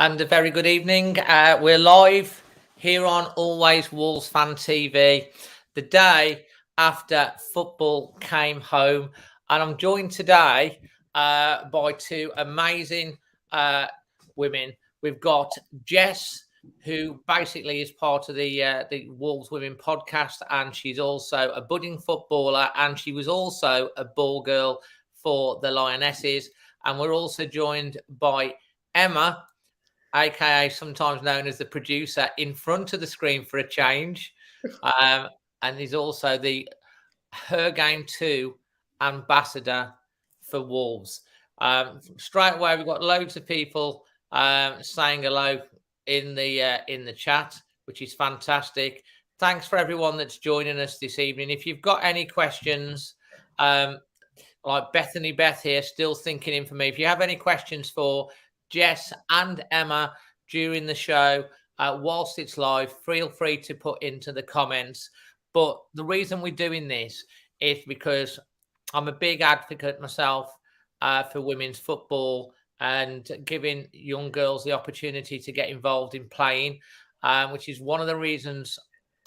and a very good evening. We're live here on Always Wolves Fan TV, the day after football came home. And I'm joined today by two amazing women. We've got Jess, who basically is part of the Wolves Women podcast, and she's also a budding footballer, and she was also a ball girl for the Lionesses. And we're also joined by Emma, aka sometimes known as the producer, in front of the screen for a change, and is also the Her Game 2 ambassador for Wolves. Straight away, we've got loads of people saying hello in the chat, which is fantastic. Thanks for everyone that's joining us this evening. If you've got any questions, like Beth here, still thinking in for me. If you have any questions for Jess and Emma during the show, whilst it's live, feel free to put into the comments. But the reason we're doing this is because I'm a big advocate myself for women's football and giving young girls the opportunity to get involved in playing, which is one of the reasons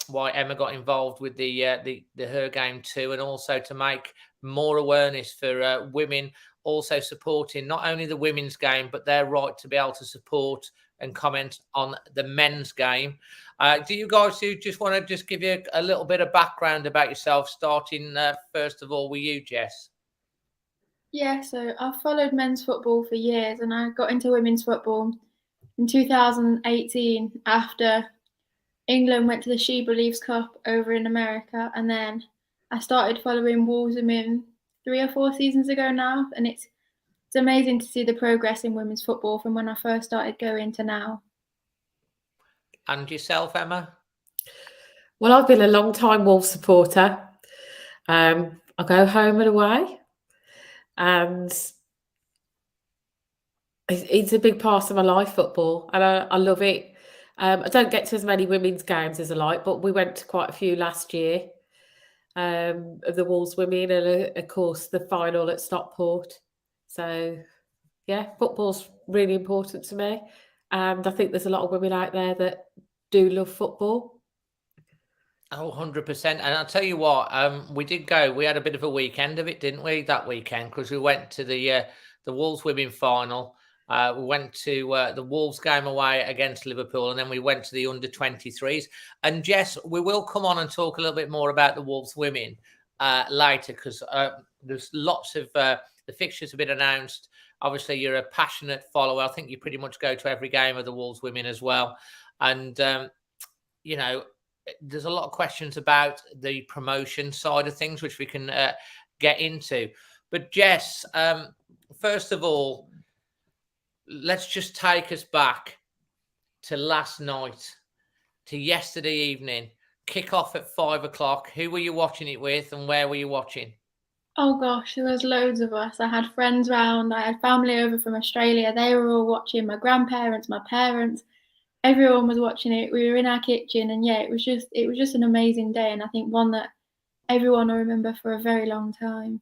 why Emma got involved with the Her Game 2, and also to make more awareness for women, also supporting not only the women's game, but their right to be able to support and comment on the men's game. Do you guys just want to just give you a little bit of background about yourself, starting first of all with you, Jess? Yeah, so I've followed men's football for years, and I got into women's football in 2018 after England went to the She Believes Cup over in America, and then I started following Wolves Women 3 or 4 seasons ago now, and it's amazing to see the progress in women's football from when I first started going to now. And yourself, Emma? Well, I've been a long time Wolves supporter. I go home and away, and it's a big part of my life, football, and I love it. I don't get to as many women's games as I like, but we went to quite a few last year of the Wolves Women, and of course the final at Stockport. So, yeah, football's really important to me, and I think there's a lot of women out there that do love football. Oh, 100%. And I'll tell you what, we did go. We had a bit of a weekend of it, didn't we, that weekend? Because we went to the Wolves Women final. We went to the Wolves game away against Liverpool, and then we went to the under-23s. And Jess, we will come on and talk a little bit more about the Wolves Women later, because there's lots of the fixtures have been announced. Obviously, you're a passionate follower. I think you pretty much go to every game of the Wolves Women as well. And, you know, there's a lot of questions about the promotion side of things, which we can get into. But Jess, first of all, let's just take us back to last night, to yesterday evening. Kick off at 5 o'clock. Who were you watching it with, and where were you watching? Oh gosh, there was loads of us. I had friends round. I had family over from Australia. They were all watching. My grandparents, my parents, everyone was watching it. We were in our kitchen, and yeah, it was just an amazing day, and I think one that everyone will remember for a very long time.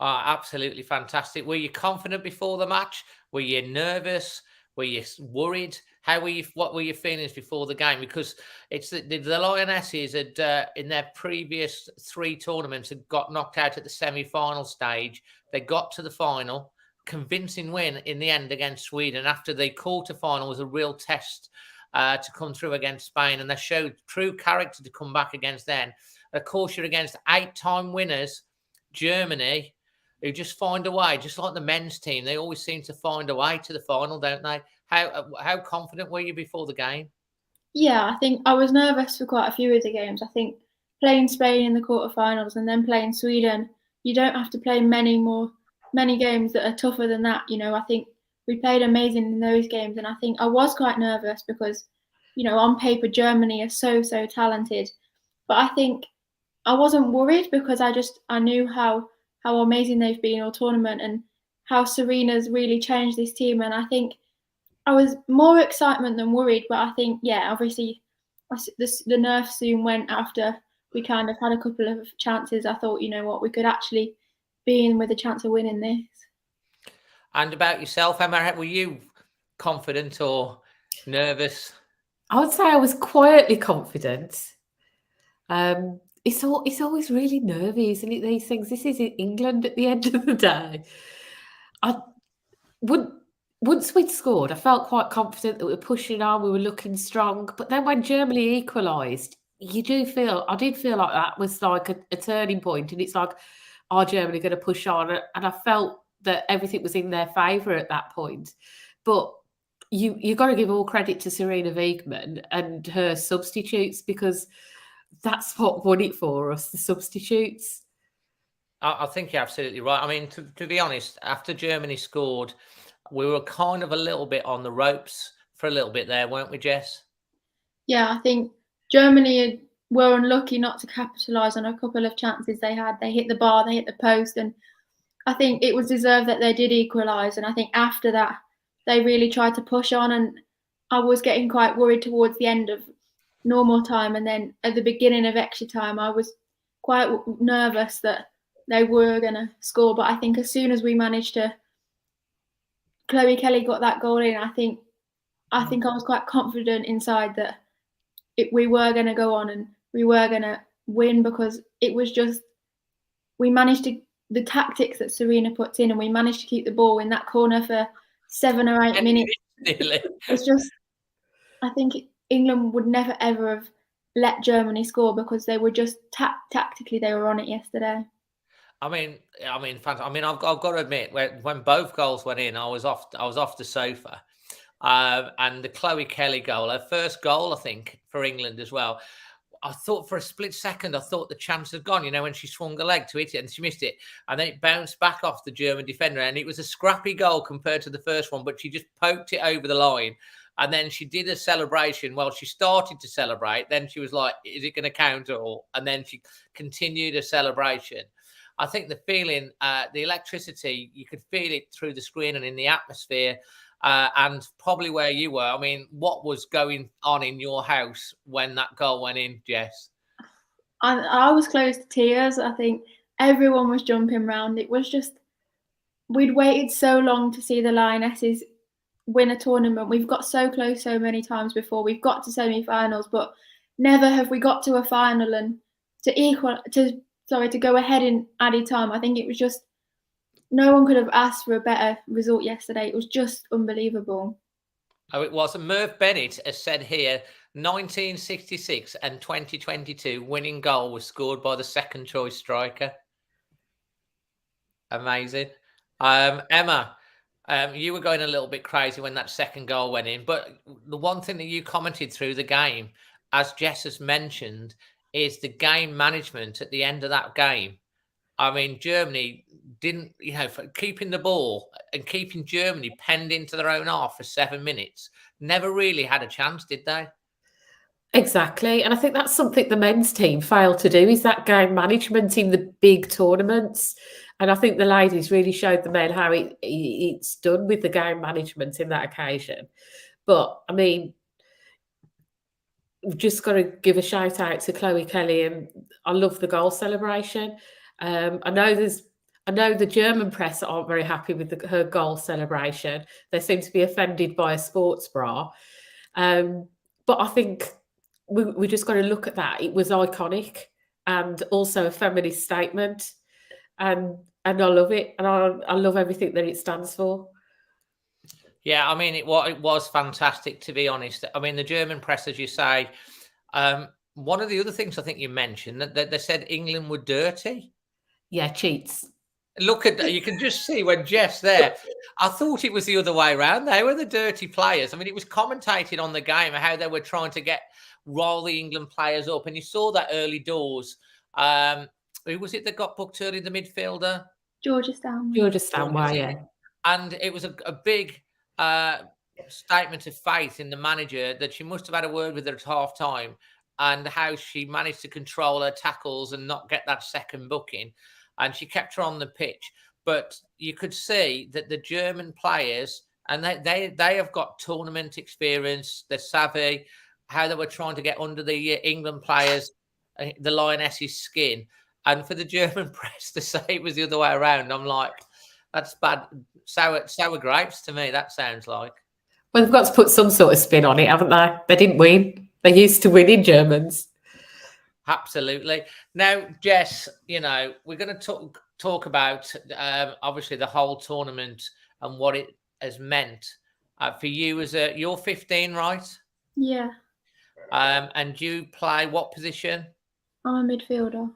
Absolutely fantastic. Were you confident before the match? Were you nervous? Were you worried? What were your feelings before the game? Because it's the Lionesses had in their previous 3 tournaments had got knocked out at the semi-final stage. They got to the final, convincing win in the end against Sweden. After the quarter-final was a real test to come through against Spain, and they showed true character to come back against them. Of course, you're against 8-time winners, Germany, who just find a way, just like the men's team. They always seem to find a way to the final, don't they? How confident were you before the game? Yeah, I think I was nervous for quite a few of the games. I think playing Spain in the quarterfinals and then playing Sweden, you don't have to play many games that are tougher than that. You know, I think we played amazing in those games, and I think I was quite nervous because, you know, on paper Germany is so talented, but I think I wasn't worried because I knew how amazing they've been all tournament and how Serena's really changed this team. And I think I was more excitement than worried, but I think, yeah, obviously the nerves soon went after we kind of had a couple of chances. I thought, you know what, we could actually be in with a chance of winning this. And about yourself, Emma, were you confident or nervous? I would say I was quietly confident. It's always really nervy, isn't it? These things. This is England at the end of the day. I would Once we'd scored, I felt quite confident that we were pushing on, we were looking strong. But then when Germany equalised, I did feel like that was like a turning point, and it's like, are Germany going to push on? And I felt that everything was in their favour at that point. But you got to give all credit to Serena Wiegmann and her substitutes, because that's what won it for us, the substitutes. I think you're absolutely right. I mean, to be honest, after Germany scored, we were kind of a little bit on the ropes for a little bit there, weren't we, Jess? Yeah, I think Germany were unlucky not to capitalise on a couple of chances they had. They hit the bar, they hit the post, and I think it was deserved that they did equalise. And I think after that, they really tried to push on, and I was getting quite worried towards the end of normal time, and then at the beginning of extra time, I was quite nervous that they were going to score. But I think as soon as we managed to, Chloe Kelly got that goal in, I think I was quite confident inside that we were going to go on and we were going to win, because it was just, we managed to, the tactics that Serena puts in, and we managed to keep the ball in that corner for 7 or 8 minutes. It's just, I think England would never ever have let Germany score, because they were just tactically, they were on it yesterday. I mean, I've got to admit, when both goals went in, I was off the sofa. And the Chloe Kelly goal, her first goal, I think, for England as well. I thought for a split second, I thought the chance had gone, when she swung the leg to hit it and she missed it. And then it bounced back off the German defender. And it was a scrappy goal compared to the first one, but she just poked it over the line. And then she did a celebration. Well, she started to celebrate. Then she was like, is it going to count all? And then she continued a celebration. I think the feeling, the electricity, you could feel it through the screen and in the atmosphere. And probably where you were. I mean, what was going on in your house when that goal went in, Jess? I was close to tears. I think everyone was jumping around. It was just, we'd waited so long to see the Lionesses win a tournament. We've got so close so many times before. We've got to semi-finals, but never have we got to a final and to go ahead in added time. I think it was just, no one could have asked for a better result yesterday. It was just unbelievable. Oh, it was. And Merv Bennett has said here, 1966 and 2022 winning goal was scored by the second choice striker. Amazing. Emma, you were going a little bit crazy when that second goal went in. But the one thing that you commented through the game, as Jess has mentioned, is the game management at the end of that game. I mean, Germany didn't, for keeping the ball and keeping Germany penned into their own half for 7 minutes, never really had a chance, did they? Exactly. And I think that's something the men's team failed to do, is that game management in the big tournaments. And I think the ladies really showed the men how it's done with the game management in that occasion. But, I mean, we've just got to give a shout out to Chloe Kelly, and I love the goal celebration. I know the German press aren't very happy with her goal celebration. They seem to be offended by a sports bra. But I think we just got to look at that. It was iconic and also a feminist statement. And I love it. And I love everything that it stands for. Yeah, I mean, it was fantastic, to be honest. I mean, the German press, as you say, one of the other things I think you mentioned, that they said England were dirty. Yeah, cheats. Look at, you can just see when Jess there, I thought it was the other way around. They were the dirty players. I mean, it was commentated on the game how they were trying to roll the England players up. And you saw that early doors. Who was it that got booked early, the midfielder? Georgia Stanway, yeah. And it was a big statement of faith in the manager that she must have had a word with her at half time, and how she managed to control her tackles and not get that second booking. And she kept her on the pitch. But you could see that the German players, and they have got tournament experience, they're savvy, how they were trying to get under the England players, the Lionesses' skin. And for the German press to say it was the other way around, I'm like, that's bad. Sour grapes to me, that sounds like. Well, they've got to put some sort of spin on it, haven't they? They didn't win. They used to winning, Germans. Absolutely. Now, Jess, we're going to talk about obviously the whole tournament and what it has meant for you as you're 15, right? Yeah. And you play what position? I'm a midfielder.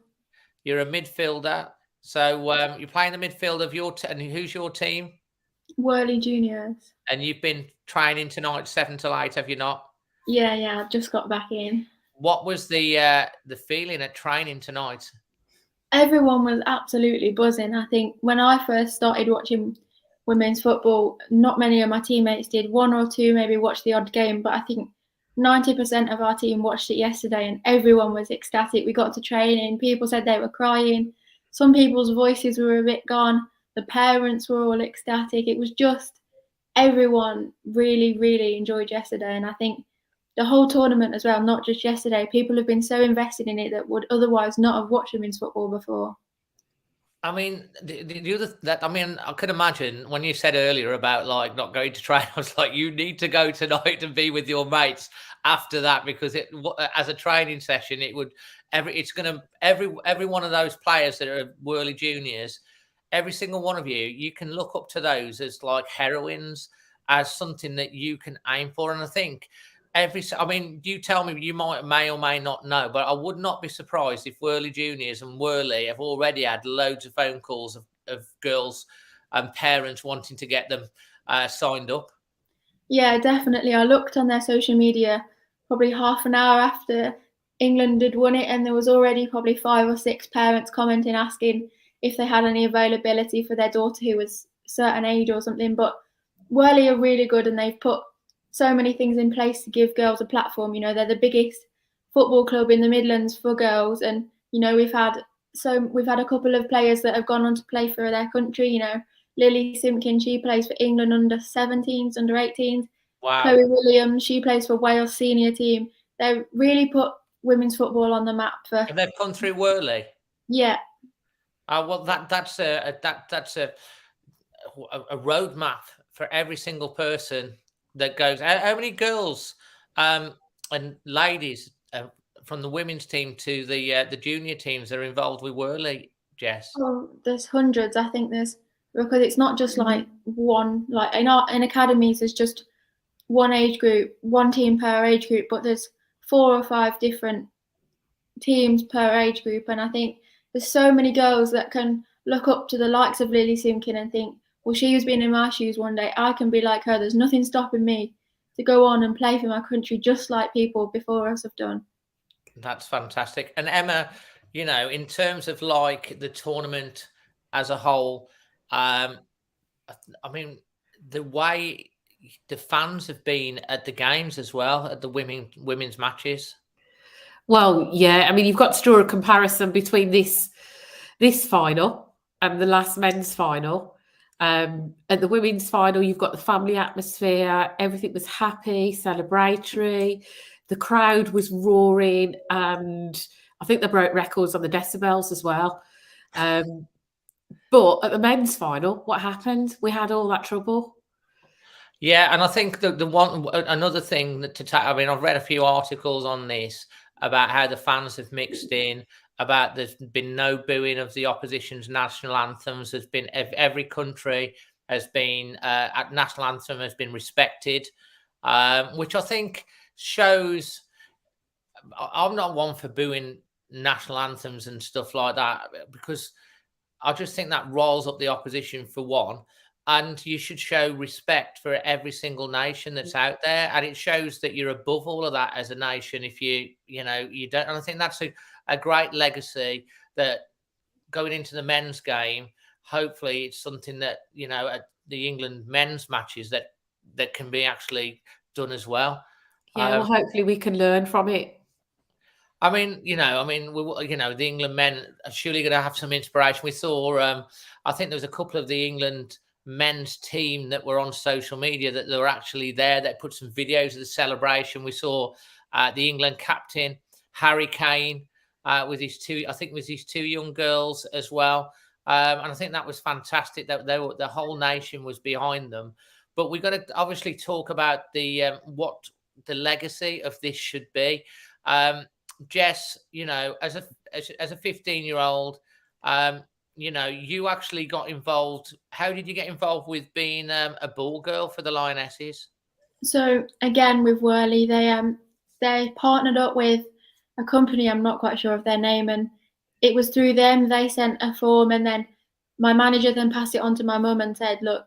You're a midfielder. So you're playing the midfield of and who's your team? Worley Juniors. And you've been training tonight 7 till 8, have you not? Yeah, I just got back in. What was the feeling at training tonight? Everyone was absolutely buzzing. I think when I first started watching women's football, not many of my teammates did. 1 or 2 maybe watched the odd game, but I think 90% of our team watched it yesterday, and everyone was ecstatic. We got to training. People said they were crying. Some people's voices were a bit gone. The parents were all ecstatic. It was just everyone really, really enjoyed yesterday, and I think the whole tournament as well, not just yesterday. People have been so invested in it that would otherwise not have watched women's football before. I mean, I could imagine when you said earlier about like not going to train, I was like, you need to go tonight and be with your mates after that, because as a training session, every one of those players that are Worley Juniors, every single one of you can look up to those as like heroines, as something that you can aim for. And I think you tell me, you may or may not know, but I would not be surprised if Worley Juniors and Worley have already had loads of phone calls of girls and parents wanting to get them signed up. Yeah, definitely. I looked on their social media probably half an hour after England had won it, and there was already probably 5 or 6 parents commenting, asking if they had any availability for their daughter who was a certain age or something. But Worley are really good, and they've put so many things in place to give girls a platform. They're the biggest football club in the Midlands for girls, and we've had a couple of players that have gone on to play for their country. Lily Simpkin, she plays for England under 17s, under 18s. Wow. Chloe Williams, she plays for Wales senior team. They really put women's football on the map And they've come through Worley. Yeah. Well, that's a roadmap for every single person that goes. How many girls and ladies from the women's team to the junior teams are involved with Worley, Jess? Oh, there's hundreds. I think because it's not just like one, like in academies there's just one age group, one team per age group, but there's 4 or 5 different teams per age group. And I think there's so many girls that can look up to the likes of Lily Simpkin and think, well, she was being in my shoes one day, I can be like her. There's nothing stopping me to go on and play for my country just like people before us have done. That's fantastic. And Emma, in terms of like the tournament as a whole, I mean, the way the fans have been at the games as well, at the women's matches. Well, yeah, I mean, you've got to draw a comparison between this final and the last men's final. At the women's final, you've got the family atmosphere. Everything was happy, celebratory. The crowd was roaring, and I think they broke records on the decibels as well. But at the men's final, what happened? We had all that trouble. Yeah, and I think another thing I've read a few articles on this about how the fans have mixed in, about there's been no booing of the opposition's national anthems. There's been every country has been national anthem has been respected, which I think shows. I'm not one for booing national anthems and stuff like that, because I just think that riles up the opposition for one. And you should show respect for every single nation that's out there, and it shows that you're above all of that as a nation. If you don't, and I think that's a great legacy that going into the men's game. Hopefully, it's something that at the England men's matches that can be actually done as well. Yeah, well, hopefully we can learn from it. I mean, the England men are surely going to have some inspiration. We saw, I think there was a couple of the England men's team that were on social media that they were actually there. They put some videos of the celebration. We saw the England captain, Harry Kane, with his two young girls as well. And I think that was fantastic that the whole nation was behind them. but we've got to obviously talk about the what the legacy of this should be. Jess, you know, as a 15-year-old, you know, you actually got involved. How did you get involved with being a ball girl for the Lionesses? So again, with Whirly, they partnered up with a company. I'm not quite sure of their name, and it was through them. They sent a form, and then my manager then passed it on to my mum and said, "Look,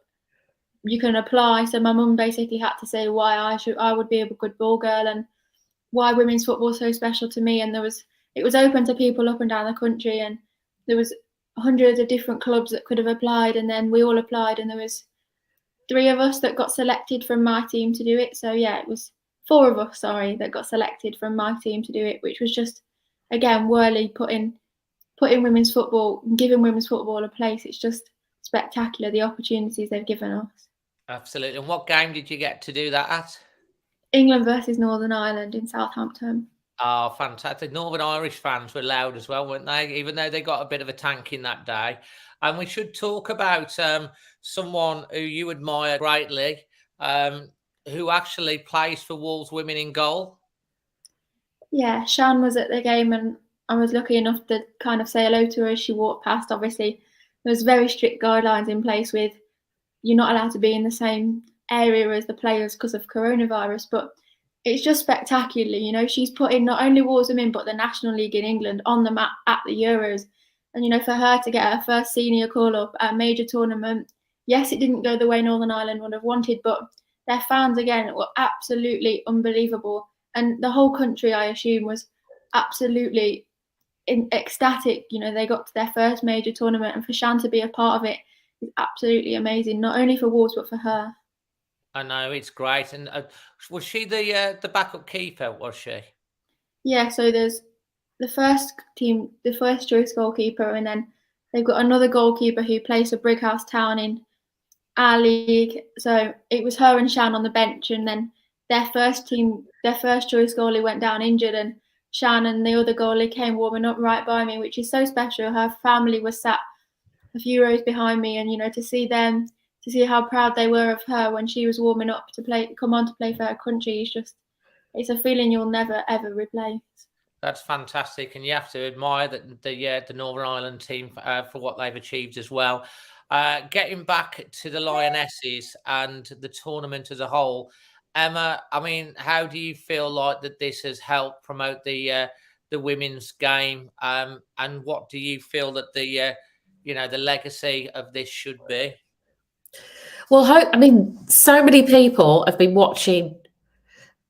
you can apply." So my mum basically had to say why I would be a good ball girl and why women's football is so special to me. And it was open to people up and down the country, and there was hundreds of different clubs that could have applied, and then we all applied, and there was 3 of us that got selected from my team to do it. So yeah, it was 4 of us, that got selected from my team to do it, which was just, again, Whirly putting women's football, giving women's football a place. It's just spectacular, the opportunities they've given us. Absolutely. And what game did you get to do that at? England versus Northern Ireland in Southampton. Oh, fantastic. Northern Irish fans were loud as well, weren't they? Even though they got a bit of a tanking that day. And we should talk about someone who you admire greatly, who actually plays for Wolves women in goal. Yeah, Shan was at the game, and I was lucky enough to kind of say hello to her as she walked past. Obviously, there's very strict guidelines in place with you're not allowed to be in the same area as the players because of coronavirus, but it's just spectacular. You know, she's putting not only Wolves women but the National League in England on the map at the Euros. And, you know, for her to get her first senior call-up at a major tournament, yes, it didn't go the way Northern Ireland would have wanted, but their fans, again, were absolutely unbelievable. And the whole country, I assume, was absolutely ecstatic. You know, they got to their first major tournament, and for Shan to be a part of it is absolutely amazing, not only for Wolves, but for her. I know, it's great. And was she the backup keeper, was she? Yeah, so there's the first choice goalkeeper, and then they've got another goalkeeper who plays for Brighouse Town in our league. So it was her and Shan on the bench, and then their first choice goalie went down injured, and Shan and the other goalie came warming up right by me, which is so special. Her family was sat a few rows behind me, and, you know, to see how proud they were of her when she was warming up to come on to play for her country it's a feeling you'll never ever replace. That's fantastic, and you have to admire that the Northern Ireland team for what they've achieved as well. Getting back to the Lionesses and the tournament as a whole, Emma, I mean, how do you feel like that this has helped promote the women's game, and what do you feel that the legacy of this should be? Well, I mean, so many people have been watching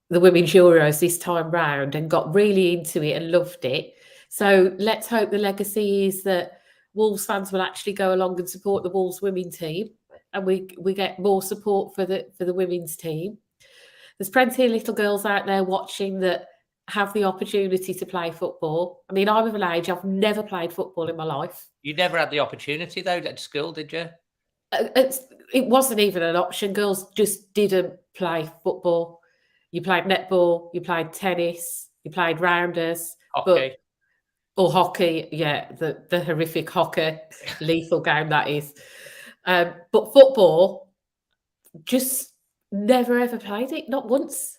the Women's Euros this time round and got really into it and loved it. So let's hope the legacy is that Wolves fans will actually go along and support the Wolves women team, and we get more support for the women's team. There's plenty of little girls out there watching that have the opportunity to play football. I mean, I'm of an age, I've never played football in my life. You never had the opportunity, though, at school, did you? It wasn't even an option. Girls just didn't play football. You played netball, you played tennis, you played rounders. Hockey. Or hockey, yeah, the horrific hockey, lethal game that is. But football, just never ever played it, not once.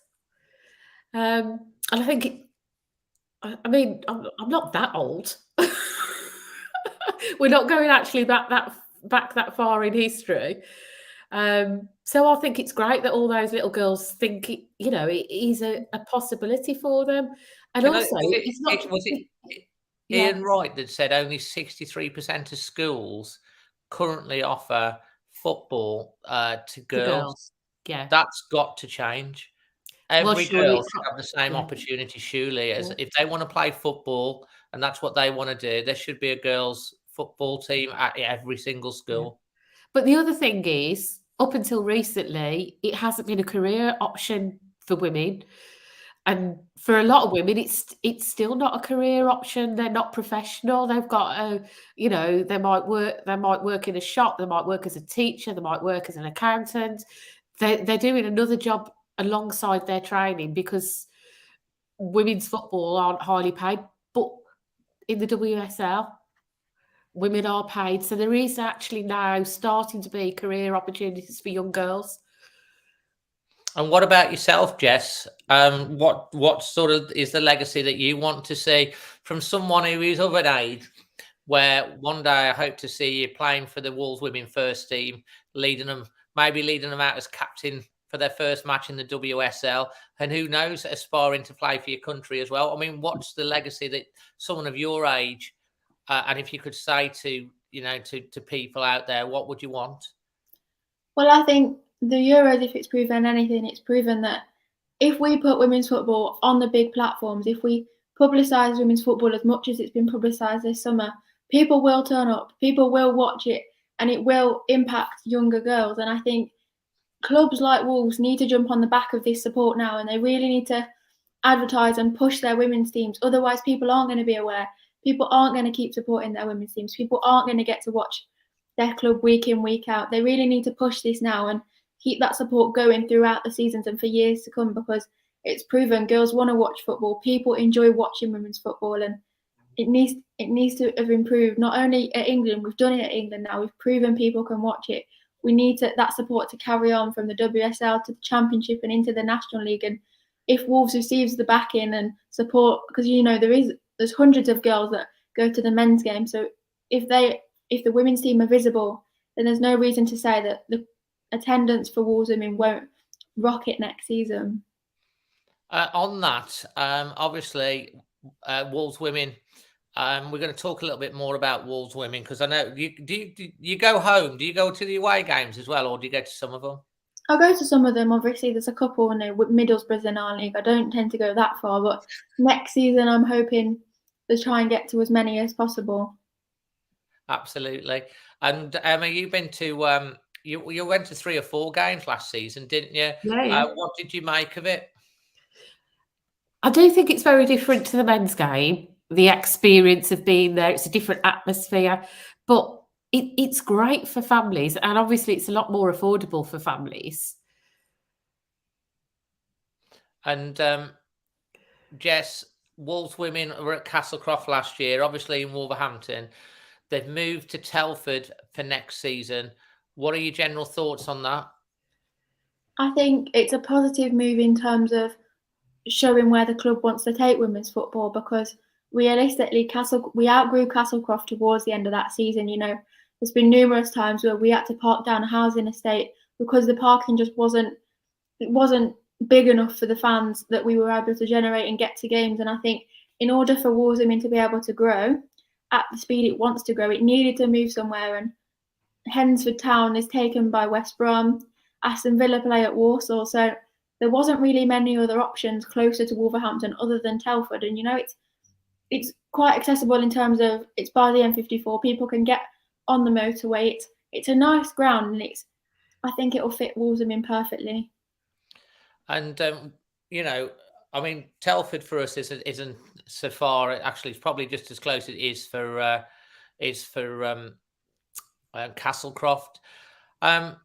And I think, I'm not that old. We're not going actually back that far in history. So I think it's great that all those little girls think it is a possibility for them. And Ian Wright that said only 63% of schools currently offer football to girls. Yeah, that's got to change. Every girl should have the same opportunity, surely, as if they want to play football and that's what they want to do. There should be a girls' football team at every single school. But the other thing is, up until recently, it hasn't been a career option for women. And for a lot of women, it's still not a career option. They're not professional. They've got they might work in a shop, they might work as a teacher, they might work as an accountant. They're doing another job alongside their training because women's football aren't highly paid. But in the WSL, women are paid. So there is actually now starting to be career opportunities for young girls. And what about yourself, Jess? What sort of is the legacy that you want to see from someone who is of an age where one day I hope to see you playing for the Wolves women first team, maybe leading them out as captain for their first match in the WSL, and who knows, aspiring to play for your country as well. I mean, what's the legacy that someone of your age, and if you could say to to people out there, what would you want? Well, I think the Euros, if it's proven anything, it's proven that if we put women's football on the big platforms, if we publicise women's football as much as it's been publicised this summer, people will turn up, people will watch it, and it will impact younger girls. And I think clubs like Wolves need to jump on the back of this support now, and they really need to advertise and push their women's teams. Otherwise, people aren't going to be aware. People aren't going to keep supporting their women's teams. People aren't going to get to watch their club week in, week out. They really need to push this now and keep that support going throughout the seasons and for years to come, because it's proven girls want to watch football. People enjoy watching women's football, and it needs to have improved. Not only at England, we've done it at England now. We've proven people can watch it. We need that support to carry on from the WSL to the Championship and into the National League. And if Wolves receives the backing and support, because there's hundreds of girls that go to the men's game, so if the women's team are visible, then there's no reason to say that the attendance for Wolves women won't rocket next season. On that, obviously, Wolves women. We're going to talk a little bit more about Wolves women, because I know you go home. Do you go to the away games as well, or do you go to some of them? I'll go to some of them. Obviously, there's a couple in Middlesbrough's in our league. I don't tend to go that far, but next season I'm hoping to try and get to as many as possible. Absolutely. And Emma, you've been to you went to 3 or 4 games last season, didn't you? Yeah. What did you make of it? I do think it's very different to the men's game. The experience of being there, it's a different atmosphere, but it's great for families, and obviously it's a lot more affordable for families. And Jess, Wolves women were at Castlecroft last year, obviously in Wolverhampton. They've moved to Telford for next season. What are your general thoughts on that? I think it's a positive move in terms of showing where the club wants to take women's football, because realistically, we outgrew Castlecroft towards the end of that season. There's been numerous times where we had to park down a housing estate because the parking just wasn't big enough for the fans that we were able to generate and get to games. And I think in order for Wolves women to be able to grow at the speed it wants to grow, it needed to move somewhere. And Hednesford Town is taken by West Brom. Aston Villa play at Warsaw, so there wasn't really many other options closer to Wolverhampton other than Telford. And it's quite accessible in terms of it's by the M54. People can get on the motorway. It's a nice ground, and I think it'll fit Wolves women perfectly. And I mean, Telford for us isn't so far. Actually, it's probably just as close as it is for Castlecroft. Emma,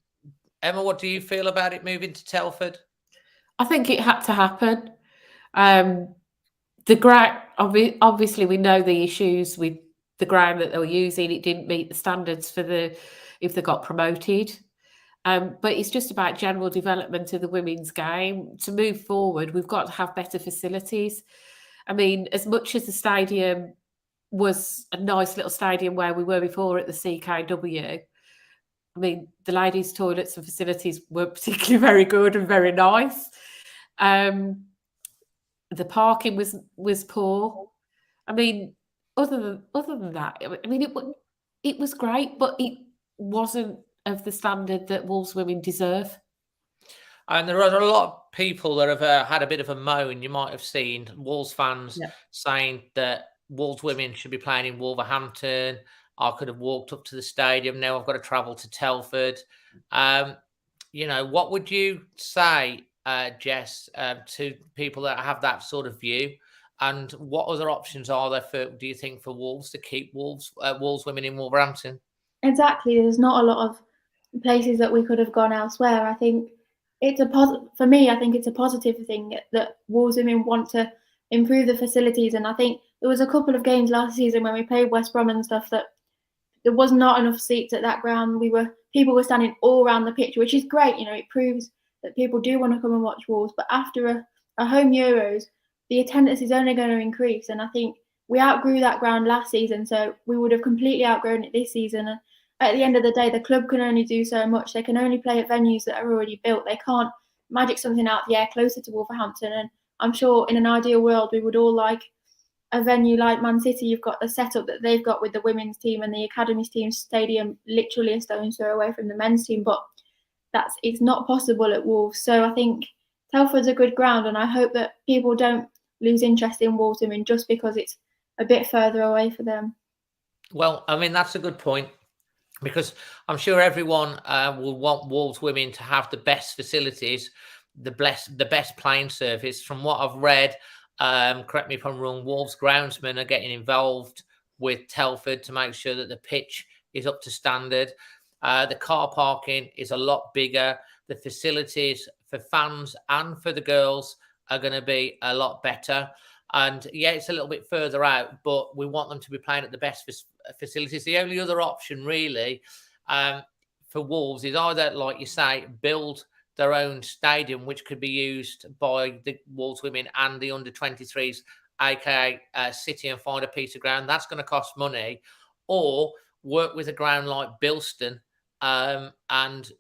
what do you feel about it moving to Telford? I think it had to happen. The ground, obviously, we know the issues with the ground that they were using. It didn't meet the standards if they got promoted. But it's just about general development of the women's game. To move forward, we've got to have better facilities. I mean, as much as the stadium was a nice little stadium where we were before at the CKW, I mean, the ladies' toilets and facilities were particularly very good and very nice. The parking was poor. I mean, other than that, I mean, it was great, but it wasn't of the standard that Wolves women deserve. And there are a lot of people that have had a bit of a moan. You might have seen Wolves fans saying that Wolves women should be playing in Wolverhampton. I could have walked up to the stadium. Now I've got to travel to Telford. What would you say, Jess, to people that have that sort of view? And what other options are there do you think, for Wolves to keep Wolves women in Wolverhampton? Exactly. There's not a lot of places that we could have gone elsewhere. I think for me, I think it's a positive thing that Wolves women want to improve the facilities. And I think there was a couple of games last season when we played West Brom and stuff that there was not enough seats at that ground. People were standing all around the pitch, which is great. It proves that people do want to come and watch Wolves. But after a home Euros, the attendance is only going to increase. And I think we outgrew that ground last season, so we would have completely outgrown it this season. And at the end of the day, the club can only do so much. They can only play at venues that are already built. They can't magic something out the air closer to Wolverhampton. And I'm sure in an ideal world, we would all like a venue like Man City. You've got the setup that they've got with the women's team and the academies team stadium literally a stone's throw away from the men's team, but it's not possible at Wolves. So I think Telford's a good ground, and I hope that people don't lose interest in Wolves women just because it's a bit further away for them. Well, I mean, that's a good point, because I'm sure everyone will want Wolves women to have the best facilities, the best playing surface. From what I've read, correct me if I'm wrong, Wolves groundsmen are getting involved with Telford to make sure that the pitch is up to standard. The car parking is a lot bigger. The facilities for fans and for the girls are going to be a lot better. And yeah, it's a little bit further out, but we want them to be playing at the best facilities. The only other option really for Wolves is either, like you say, build their own stadium, which could be used by the Wolves women and the under-23s, aka City, and find a piece of ground. That's going to cost money. Or work with a ground like Bilston and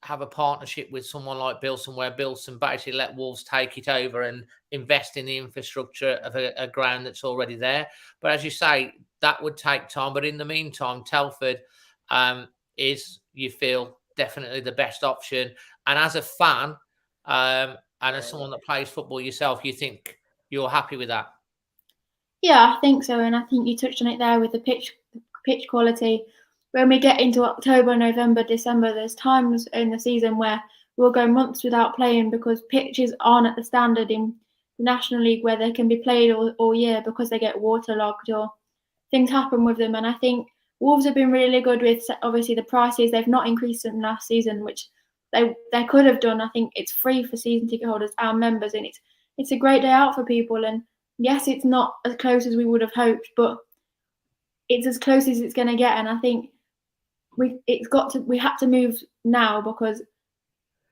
have a partnership with someone like Bilston, where Bilston basically let Wolves take it over and invest in the infrastructure of a ground that's already there. But as you say, that would take time. But in the meantime, Telford is, you feel, definitely the best option. And as a fan and as someone that plays football yourself, you think you're happy with that? Yeah, I think so. And I think you touched on it there with the pitch quality. When we get into October, November, December, there's times in the season where we'll go months without playing because pitches aren't at the standard in the National League where they can be played all year because they get waterlogged or things happen with them. And I think Wolves have been really good with, obviously, the prices. They've not increased them last season, which they could have done. I think it's free for season ticket holders, our members, and it's a great day out for people. And yes, it's not as close as we would have hoped, but it's as close as it's going to get. And I think we had to move now, because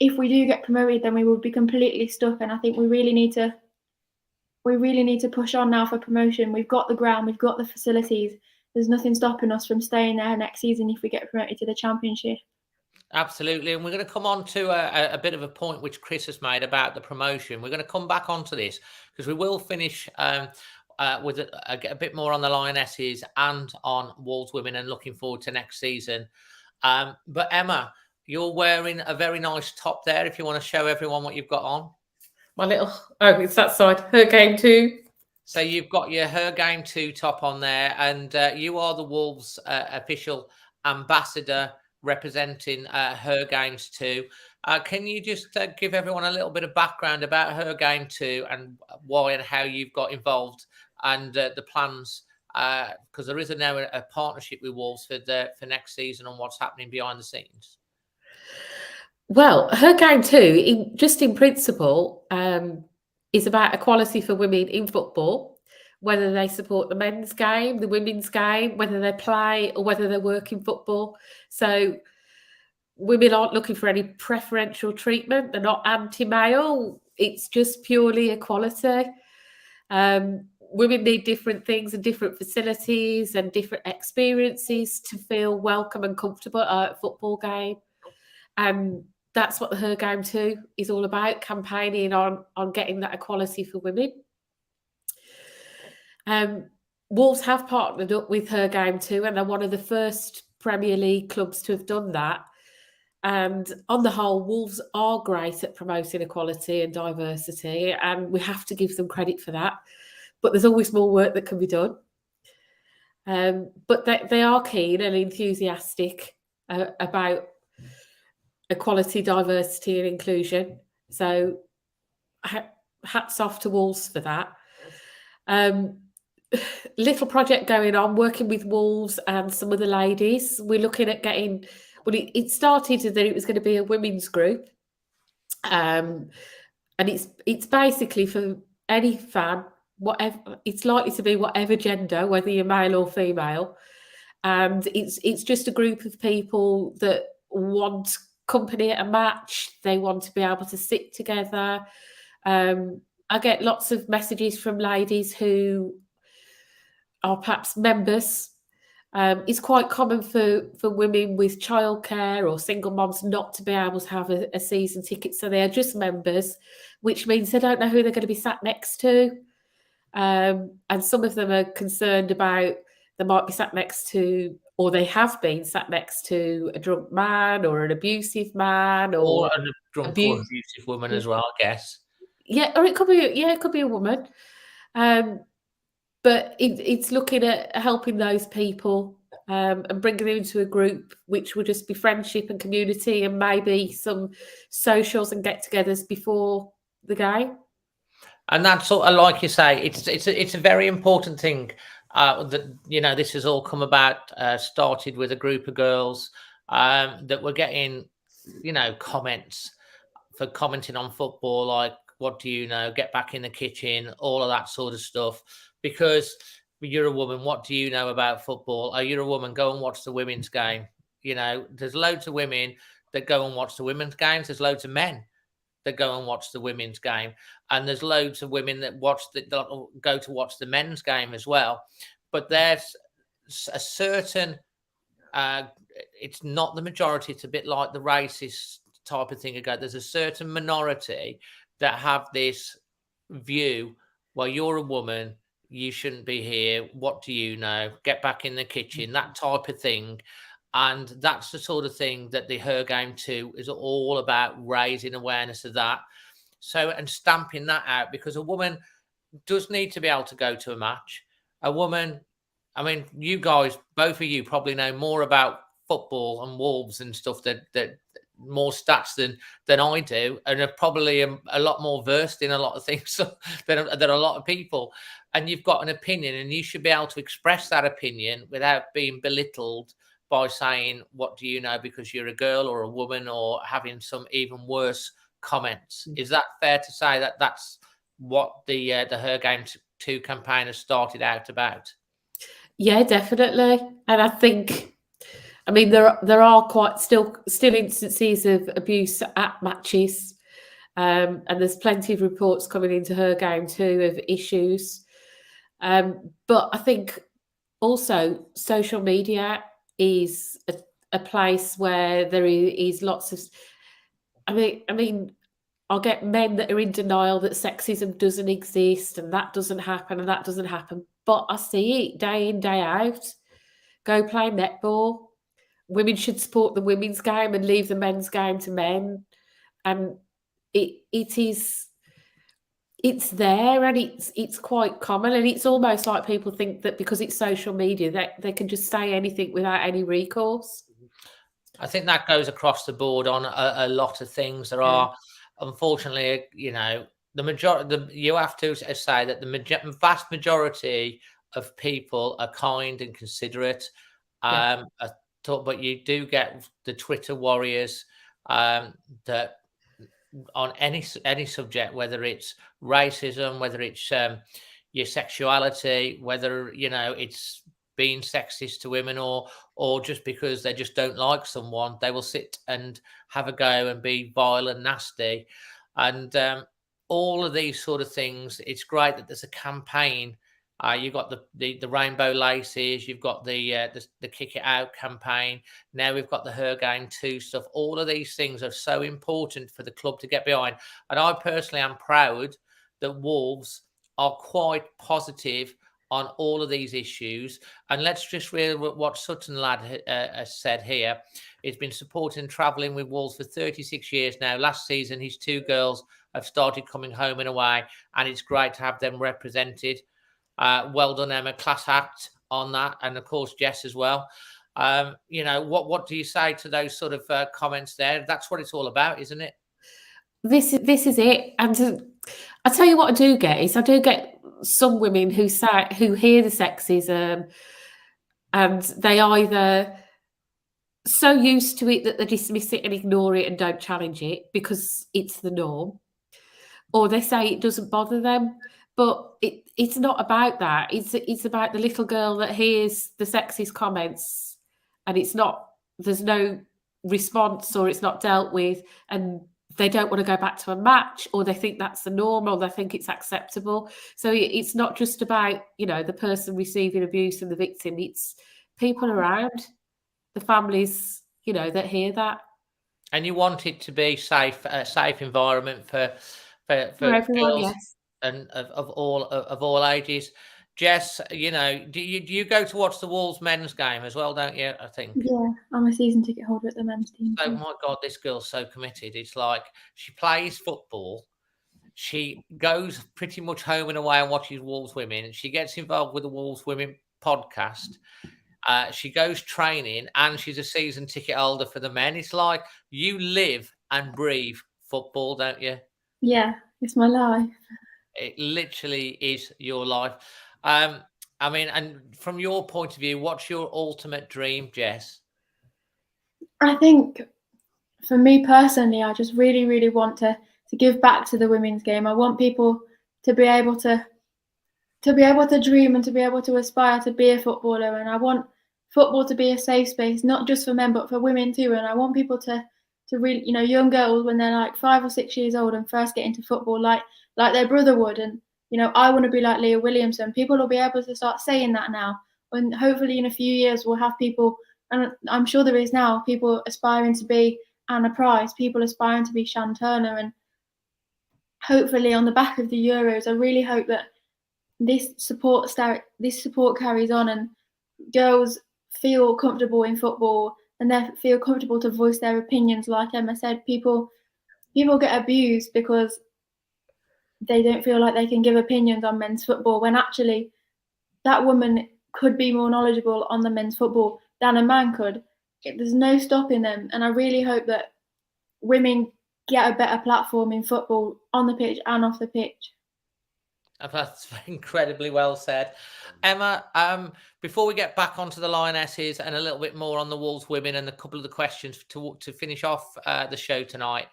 if we do get promoted, then we will be completely stuck. And I think we really need to push on now for promotion. We've got the ground, we've got the facilities. There's nothing stopping us from staying there next season if we get promoted to the Championship. Absolutely. And we're going to come on to a bit of a point which Chris has made about the promotion. We're going to come back onto this because we will finish with a bit more on the Lionesses and on Wolves women, and looking forward to next season. But Emma, you're wearing a very nice top there, if you want to show everyone what you've got on. My little, it's that side, Her Game 2. So you've got your Her Game 2 top on there, and you are the Wolves official ambassador representing Her Games 2. Can you just give everyone a little bit of background about Her Game 2 and why and how you've got involved, and the plans, because there is now a partnership with Wolves for next season, and what's happening behind the scenes? Well, Her Game 2, just in principle, is about equality for women in football, whether they support the men's game, the women's game, whether they play or whether they work in football. So women aren't looking for any preferential treatment. They're not anti-male. It's just purely equality. Women need different things and different facilities and different experiences to feel welcome and comfortable at a football game. And that's what the Her Game 2 is all about, campaigning on getting that equality for women. Wolves have partnered up with Her Game 2, and they're one of the first Premier League clubs to have done that. And on the whole, Wolves are great at promoting equality and diversity, and we have to give them credit for that. But there's always more work that can be done. But they are keen and enthusiastic about equality, diversity and inclusion. So hats off to Wolves for that. Little project going on, working with Wolves and some of the ladies. We're looking at getting, well, it started that it was going to be a women's group. And it's basically for any fan, whatever, it's likely to be whatever gender, whether you're male or female. And it's just a group of people that want company at a match. They want to be able to sit together. I get lots of messages from ladies who are perhaps members. It's quite common for women with childcare or single moms not to be able to have a season ticket, so they are just members, which means they don't know who they're going to be sat next to. And some of them are concerned about they might be sat next to, or they have been sat next to, a drunk man or an abusive man or a drunk or abusive woman as well, I guess. Yeah, or it could be a woman. But it's looking at helping those people and bringing them into a group which will just be friendship and community, and maybe some socials and get-togethers before the game. And that's sort of, like you say, it's a very important thing that, you know, this has all come about, started with a group of girls that were getting, you know, comments for commenting on football, like, what do you know, get back in the kitchen, all of that sort of stuff. Because you're a woman, what do you know about football? Oh, you're a woman, go and watch the women's game. You know, there's loads of women that go and watch the women's games. There's loads of men that go and watch the women's game, and there's loads of women that go to watch the men's game as well. But there's a certain, it's not the majority. It's a bit like the racist type of thing ago. There's a certain minority that have this view, well, you're a woman, you shouldn't be here. What do you know? Get back in the kitchen, that type of thing. And that's the sort of thing that the Her Game 2 is all about, raising awareness of that. So, and stamping that out, because a woman does need to be able to go to a match. A woman, I mean, you guys, both of you probably know more about football and Wolves and stuff, that more stats than I do, and are probably a lot more versed in a lot of things than a lot of people. And you've got an opinion, and you should be able to express that opinion without being belittled by saying, what do you know, because you're a girl or a woman, or having some even worse comments. Is that fair to say that that's what the Her Game 2 campaign has started out about? Yeah, definitely. And I think, I mean, there are quite still instances of abuse at matches, and there's plenty of reports coming into Her Game 2 of issues. But I think also social media is a place where there is lots of, I mean, I'll get men that are in denial that sexism doesn't exist and that doesn't happen and that doesn't happen. But I see it day in, day out. Go play netball. Women should support the women's game and leave the men's game to men. And it's there, and it's quite common, and it's almost like people think that because it's social media that they can just say anything without any recourse. I think that goes across the board on a lot of things. There are, unfortunately, you know, the majority. You have to say that the vast majority of people are kind and considerate. But you do get the Twitter warriors that on any subject, whether it's racism, whether it's your sexuality, whether, you know, it's being sexist to women, or just because they just don't like someone, they will sit and have a go and be vile and nasty. And all of these sort of things, it's great that there's a campaign. You've got the rainbow laces, you've got the Kick It Out campaign. Now we've got the Her Game 2 stuff. All of these things are so important for the club to get behind. And I personally am proud that Wolves are quite positive on all of these issues. And let's just read what Sutton Lad has said here. He's been supporting and travelling with Wolves for 36 years now. Last season, his two girls have started coming home and away, and it's great to have them represented. Well done, Emma. Class act on that. And of course, Jess as well. You know, what do you say to those sort of comments there? That's what it's all about, isn't it? This is it. And I tell you what I do get some women who hear the sexism, and they either so used to it that they dismiss it and ignore it and don't challenge it because it's the norm, or they say it doesn't bother them. But it's not about that. It's about the little girl that hears the sexist comments, and there's no response or it's not dealt with, and they don't want to go back to a match, or they think that's the norm, or they think it's acceptable. So it's not just about, the person receiving abuse and the victim. It's people around, the families, that hear that. And you want it to be safe, a safe environment for everyone, girls, yes. and of all ages. Jess, do you go to watch the Wolves men's game as well, don't you? I think. Yeah, I'm a season ticket holder at the men's team. Oh my God, this girl's so committed. It's like she plays football. She goes pretty much home and away and watches Wolves women. She gets involved with the Wolves women podcast. She goes training, and she's a season ticket holder for the men. It's like you live and breathe football, don't you? Yeah, it's my life. It literally is your life. I mean, and from your point of view, what's your ultimate dream, Jess? I think for me personally, I just really, really want to give back to the women's game. I want people to be able to dream and to be able to aspire to be a footballer. And I want football to be a safe space, not just for men, but for women too. And I want people to really, young girls when they're like 5 or 6 years old and first get into football, like their brother would. And, I want to be like Leah Williamson. People will be able to start saying that now. And hopefully in a few years, we'll have people, and I'm sure there is now, people aspiring to be Anna Price, people aspiring to be Shan Turner. And hopefully on the back of the Euros, I really hope that this support carries on, and girls feel comfortable in football, and they feel comfortable to voice their opinions. Like Emma said, people get abused because they don't feel like they can give opinions on men's football, when actually that woman could be more knowledgeable on the men's football than a man could. There's no stopping them, and I really hope that women get a better platform in football, on the pitch and off the pitch. That's incredibly well said. Emma, before we get back onto the Lionesses and a little bit more on the Wolves women and a couple of the questions to finish off the show tonight,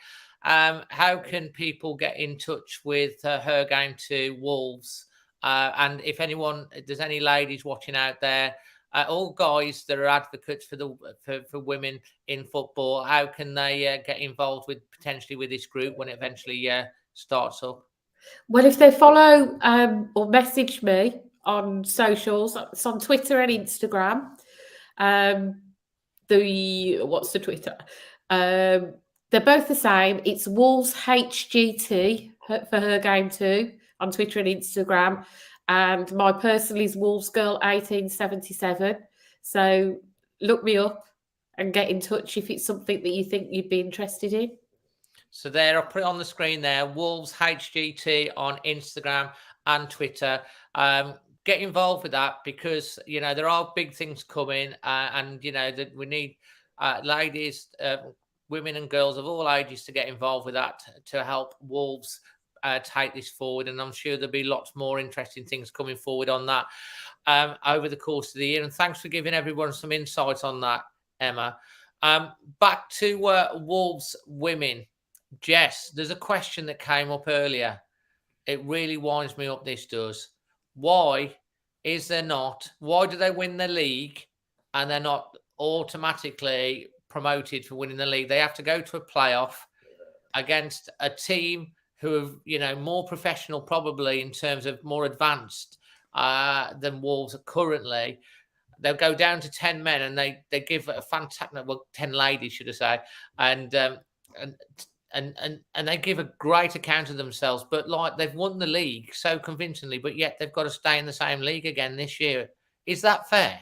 how can people get in touch with Her Game to Wolves? And if there's any ladies watching out there, all guys that are advocates for women in football, how can they get involved potentially with this group when it eventually starts up? Well, if they follow or message me on socials, it's on Twitter and Instagram. What's the Twitter? They're both the same. It's Wolves HGT for Her Game too on Twitter and Instagram. And my personal is Wolves Girl 1877. So look me up and get in touch if it's something that you think you'd be interested in. So there, I'll put it on the screen there, Wolves HGT on Instagram and Twitter. Get involved with that, because, there are big things coming, and, that we need ladies, women and girls of all ages to get involved with that to help Wolves take this forward. And I'm sure there'll be lots more interesting things coming forward on that over the course of the year. And thanks for giving everyone some insights on that, Emma. Back to Wolves women. Jess, there's a question that came up earlier. It really winds me up, this does. Why do they win the league and they're not automatically promoted for winning the league? They have to go to a playoff against a team who are, more professional, probably in terms of more advanced than Wolves are currently. They'll go down to 10 men, and they give a fantastic, 10 ladies, should I say, and they give a great account of themselves. But they've won the league so convincingly, but yet they've got to stay in the same league again this year. Is that fair?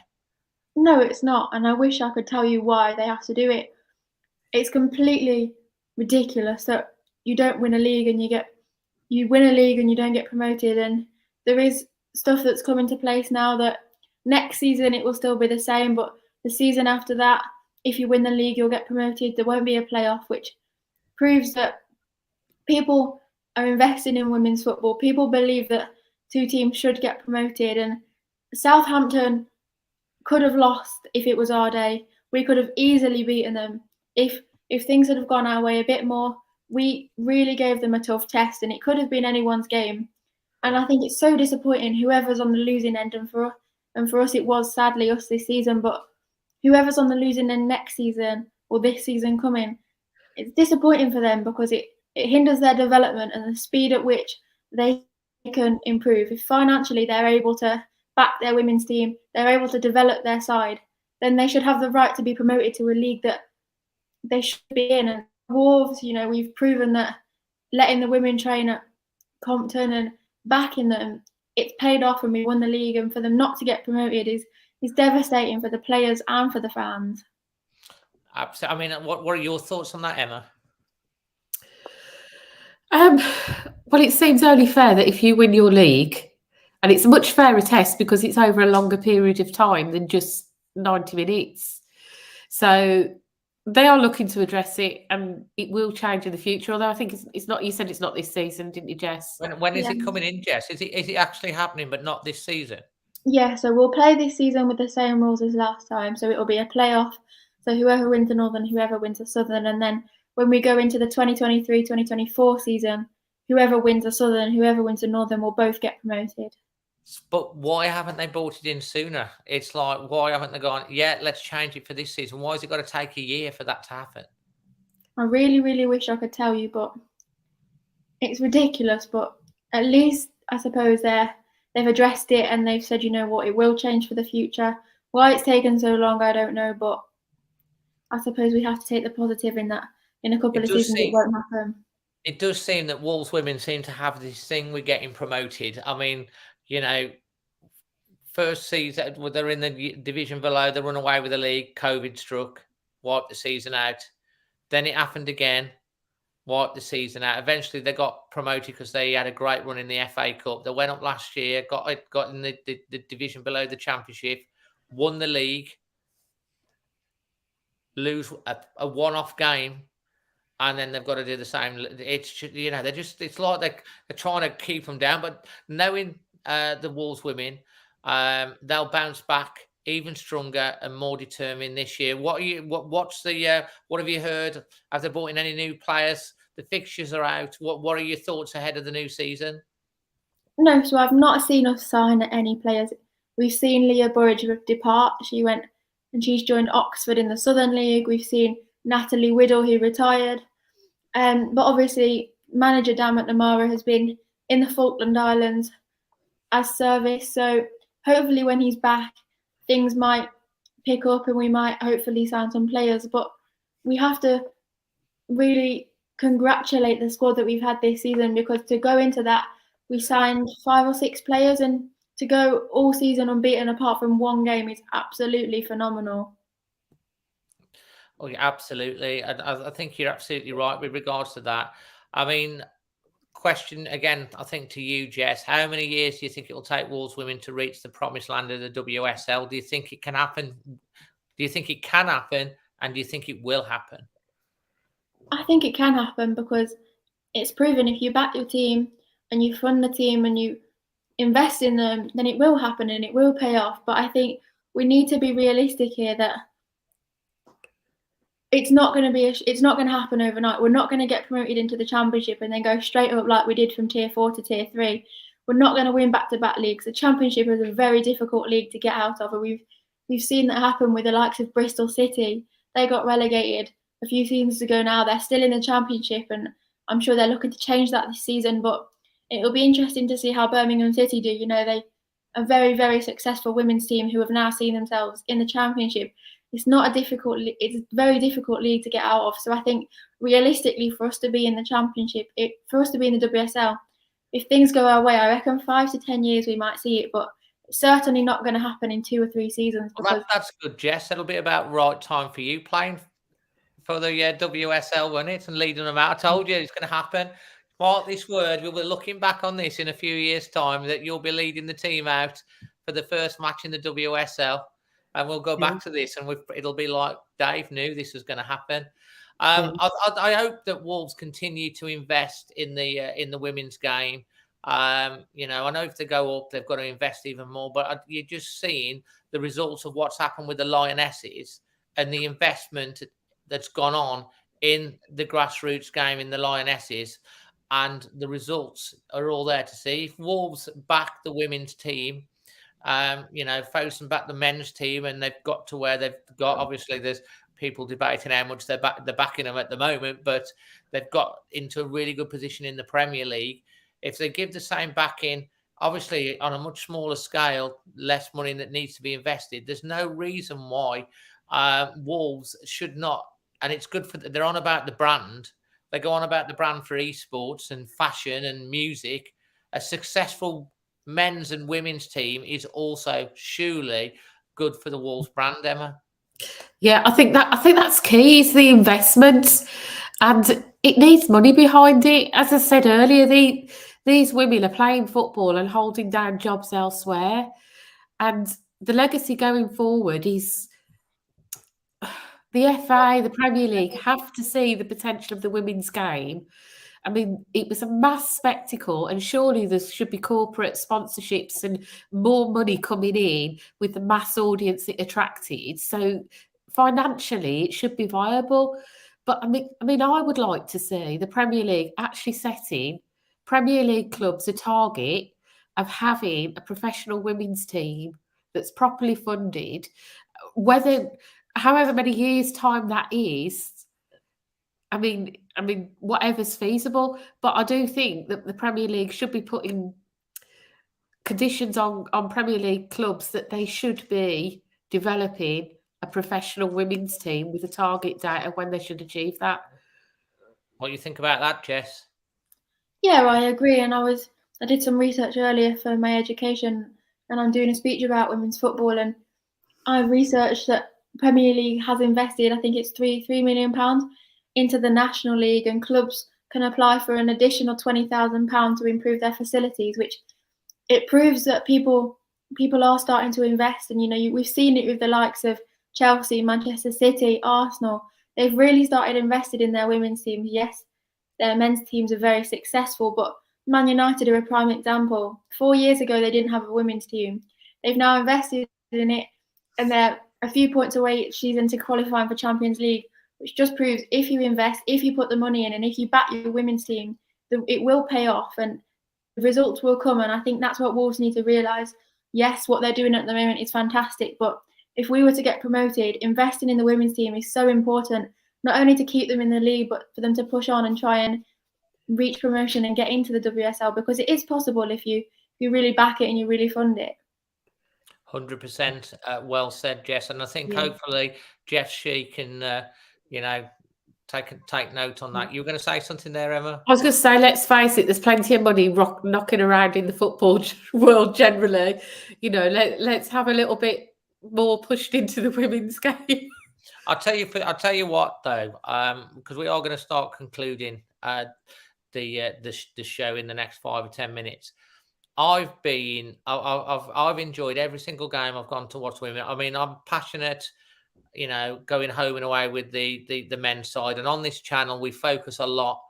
No, it's not. And I wish I could tell you why they have to do it. It's completely ridiculous that you don't win a league and you win a league and you don't get promoted. And there is stuff that's come into place now that next season it will still be the same, but the season after that, if you win the league, you'll get promoted. There won't be a playoff, which proves that people are investing in women's football. People believe that 2 teams should get promoted, and Southampton could have lost if it was our day. We could have easily beaten them if things had have gone our way a bit more. We really gave them a tough test, and it could have been anyone's game. And I think it's so disappointing, whoever's on the losing end, and for us it was sadly us this season, but whoever's on the losing end next season, or this season coming, it's disappointing for them because it hinders their development and the speed at which they can improve. If financially they're able to back their women's team, they're able to develop their side, then they should have the right to be promoted to a league that they should be in. And Wolves, we've proven that letting the women train at Compton and backing them, it's paid off and we won the league. And for them not to get promoted is devastating for the players and for the fans. Absolutely. I mean, what are your thoughts on that, Emma? Well, it seems only fair that if you win your league, and it's a much fairer test because it's over a longer period of time than just 90 minutes. So they are looking to address it, and it will change in the future. Although I think it's not. You said it's not this season, didn't you, Jess? When is it coming in, Jess? Is it actually happening, but not this season? Yeah, so we'll play this season with the same rules as last time. So it'll be a playoff. So whoever wins the Northern, whoever wins the Southern, and then when we go into the 2023-2024 season, whoever wins the Southern, whoever wins the Northern will both get promoted. But why haven't they brought it in sooner? It's like, why haven't they gone, let's change it for this season? Why has it got to take a year for that to happen? I really, really wish I could tell you, but it's ridiculous. But at least I suppose they've addressed it and they've said, it will change for the future. Why it's taken so long, I don't know, but I suppose we have to take the positive in that in a couple of seasons it won't happen. It does seem that Wolves women seem to have this thing with getting promoted. I mean, first season, they're in the division below, they run away with the league, COVID struck, wiped the season out. Then it happened again, wiped the season out. Eventually they got promoted because they had a great run in the FA Cup. They went up last year, got in the division below the Championship, won the league, lose a one-off game, and then they've got to do the same. It's it's like they're trying to keep them down, but knowing the Wolves women, they'll bounce back even stronger and more determined this year. What have you heard? Have they brought in any new players? The fixtures are out. What are your thoughts ahead of the new season? No, so I've not seen us sign any players. We've seen Leah Burridge depart. She went and she's joined Oxford in the Southern League. We've seen Natalie Whittle, who retired. But obviously, manager Dan McNamara has been in the Falkland Islands as service. So hopefully when he's back, things might pick up and we might hopefully sign some players. But we have to really congratulate the squad that we've had this season, because to go into that, we signed 5 or 6 players, and to go all season unbeaten apart from one game is absolutely phenomenal. Oh, yeah, absolutely. I think you're absolutely right with regards to that. I mean, question again, I think to you, Jess, how many years do you think it will take Wolves women to reach the promised land of the WSL? Do you think it can happen? Do you think it can happen? And do you think it will happen? I think it can happen because it's proven if you back your team and you fund the team and you invest in them, then it will happen and it will pay off. But I think we need to be realistic here that it's not going to happen overnight. We're not going to get promoted into the Championship and then go straight up like we did from Tier 4 to Tier 3. We're not going to win back-to-back leagues. The Championship is a very difficult league to get out of. And we've seen that happen with the likes of Bristol City. They got relegated a few seasons ago now. They're still in the Championship, and I'm sure they're looking to change that this season. But it'll be interesting to see how Birmingham City do. They're a very, very successful women's team who have now seen themselves in the Championship. It's a very difficult league to get out of. So I think realistically, for us to be in the Championship, for us to be in the WSL, if things go our way, I reckon 5 to 10 years we might see it, but it's certainly not going to happen in 2 or 3 seasons. Well, that's good, Jess. It'll be about right time for you playing for the WSL, won't it? And leading them out. I told you it's going to happen. Mark this word. We'll be looking back on this in a few years' time that you'll be leading the team out for the first match in the WSL. And we'll go back to this, and it'll be like Dave knew this was going to happen. I hope that Wolves continue to invest in the women's game. I know if they go up, they've got to invest even more. But you're just seeing the results of what's happened with the Lionesses and the investment that's gone on in the grassroots game in the Lionesses, and the results are all there to see. If Wolves back the women's team, focusing back the men's team, and they've got to where they've got. Obviously, there's people debating how much they're backing them at the moment, but they've got into a really good position in the Premier League. If they give the same backing, obviously on a much smaller scale, less money that needs to be invested, there's no reason why Wolves should not. And it's good for they're on about the brand. They go on about the brand for esports and fashion and music. A successful men's and women's team is also surely good for the Wolves brand, Emma. Yeah, I think that's key, is the investment, and it needs money behind it. As I said earlier, these women are playing football and holding down jobs elsewhere, and the legacy going forward is the FA, the Premier League have to see the potential of the women's game. I mean, it was a mass spectacle, and surely there should be corporate sponsorships and more money coming in with the mass audience it attracted. So financially, it should be viable. But I mean, I would like to see the Premier League actually setting Premier League clubs a target of having a professional women's team that's properly funded, whether however many years' time that is. I mean, whatever's feasible, but I do think that the Premier League should be putting conditions on Premier League clubs that they should be developing a professional women's team with a target date of when they should achieve that. What do you think about that, Jess? Yeah, I agree. And I did some research earlier for my education, and I'm doing a speech about women's football. And I researched that Premier League has invested, I think it's £3 million into the National League, and clubs can apply for an additional £20,000 to improve their facilities, which it proves that people are starting to invest. And we've seen it with the likes of Chelsea, Manchester City, Arsenal. They've really started invested in their women's teams. Yes, their men's teams are very successful, but Man United are a prime example. 4 years ago, they didn't have a women's team. They've now invested in it, and they're a few points away each season to qualifying for Champions League, which just proves if you invest, if you put the money in, and if you back your women's team, it will pay off and the results will come. And I think that's what Wolves need to realise. Yes, what they're doing at the moment is fantastic, but if we were to get promoted, investing in the women's team is so important, not only to keep them in the league, but for them to push on and try and reach promotion and get into the WSL, because it is possible if you really back it and you really fund it. 100%. Well said, Jess. And I think hopefully Jeff Shee can, take note on that. You were going to say something there, Emma? I was going to say, let's face it, there's plenty of money knocking around in the football world generally. Let's have a little bit more pushed into the women's game. I'll tell you what though, because we are going to start concluding the show in the next 5 or 10 minutes. I've enjoyed every single game I've gone to watch women. I mean, I'm passionate, going home and away with the men's side. And on this channel, we focus a lot,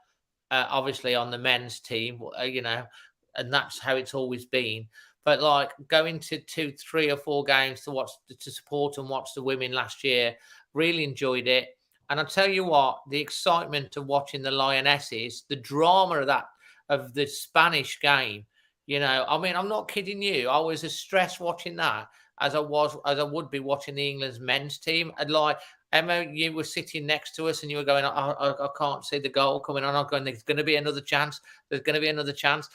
obviously, on the men's team, and that's how it's always been. But like going to 2, 3 or 4 games to support and watch the women last year, really enjoyed it. And I'll tell you what, the excitement of watching the Lionesses, the drama of the Spanish game. I'm not kidding you. I was as stressed watching that as I would be watching the England's men's team. And like Emma, you were sitting next to us and you were going, I can't see the goal coming on. I'm going, there's going to be another chance. There's going to be another chance.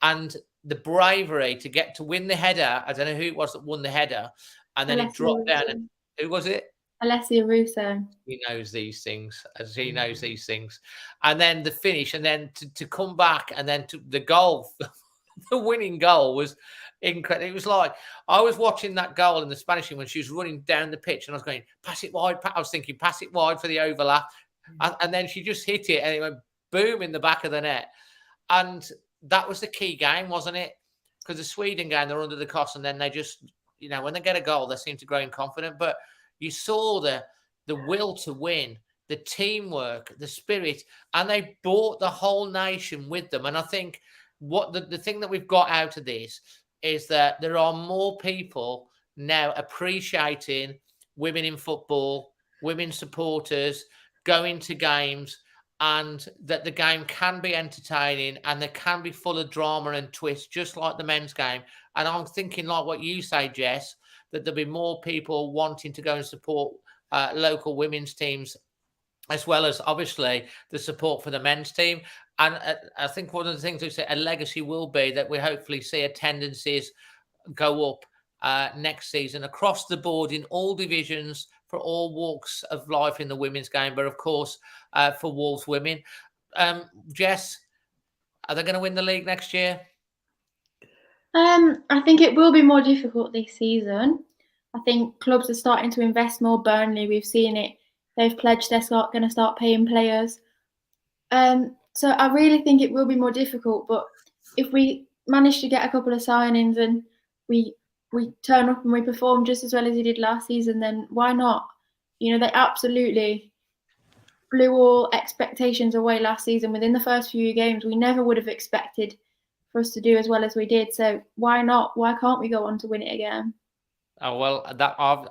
And the bravery to get to win the header. I don't know who it was that won the header. And then it dropped down. And who was it? Alessia Russo. He knows these things, And then the finish, and then to come back, and then to the goal. The winning goal was incredible. It was like I was watching that goal in the Spanish team when she was running down the pitch, and I was going, pass it wide. I was thinking, pass it wide for the overlap. And then she just hit it, and it went boom in the back of the net. And that was the key game, wasn't it? Because the Sweden game, they're under the cost, and then they just, when they get a goal, they seem to grow confident. But you saw the will to win, the teamwork, the spirit, and they brought the whole nation with them. And I think what the thing that we've got out of this is that there are more people now appreciating women in football, women supporters, going to games, and that the game can be entertaining and they can be full of drama and twists, just like the men's game. And I'm thinking like what you say, Jess, that there'll be more people wanting to go and support local women's teams, as well as obviously the support for the men's team. And I think one of the things we say a legacy will be that we hopefully see attendances go up next season across the board in all divisions for all walks of life in the women's game, but of course for Wolves women. Jess, are they going to win the league next year? I think it will be more difficult this season. I think clubs are starting to invest more. Burnley, we've seen it. They've pledged they're going to start paying players. So I really think it will be more difficult. But if we manage to get a couple of signings and we turn up and we perform just as well as we did last season, then why not? You know, they absolutely blew all expectations away last season. Within the first few games, we never would have expected for us to do as well as we did. So why not? Why can't we go on to win it again? Oh, well,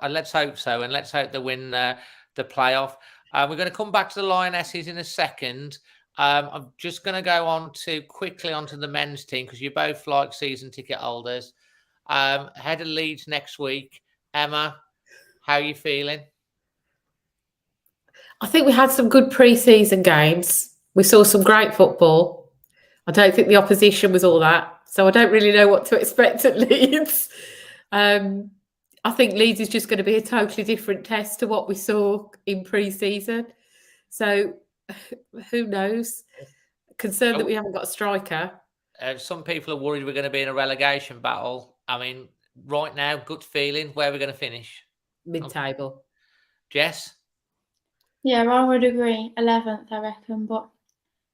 let's hope so. And let's hope they win the playoff. We're going to come back to the Lionesses in a second. I'm just going to go on quickly onto the men's team because you both like season ticket holders. Head of Leeds next week. Emma, how are you feeling? I think we had some good pre-season games. We saw some great football. I don't think the opposition was all that, so I don't really know what to expect at Leeds. I think Leeds is just going to be a totally different test to what we saw in pre-season. So who knows? Concerned that we haven't got a striker. Some people are worried we're going to be in a relegation battle. I mean, right now, gut feeling, where are we going to finish? Mid-table. Jess? Yeah, I would agree. 11th, I reckon. But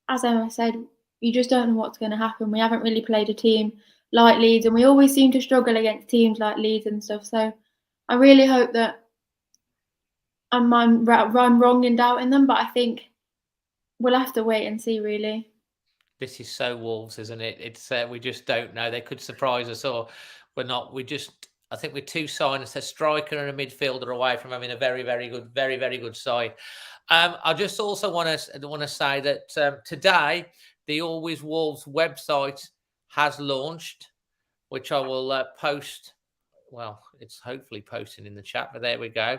as Emma said, you just don't know what's going to happen. We haven't really played a team like Leeds, and we always seem to struggle against teams like Leeds and stuff. So I really hope that I'm wrong in doubting them, but I think we'll have to wait and see, really. This is so Wolves, isn't it? It's we just don't know. They could surprise us, or we're not. I think we're two signings, a striker and a midfielder away from having a very, very good side. I just also want to say that today the Always Wolves website has launched, which I will post. Well, it's hopefully posted in the chat, but there we go.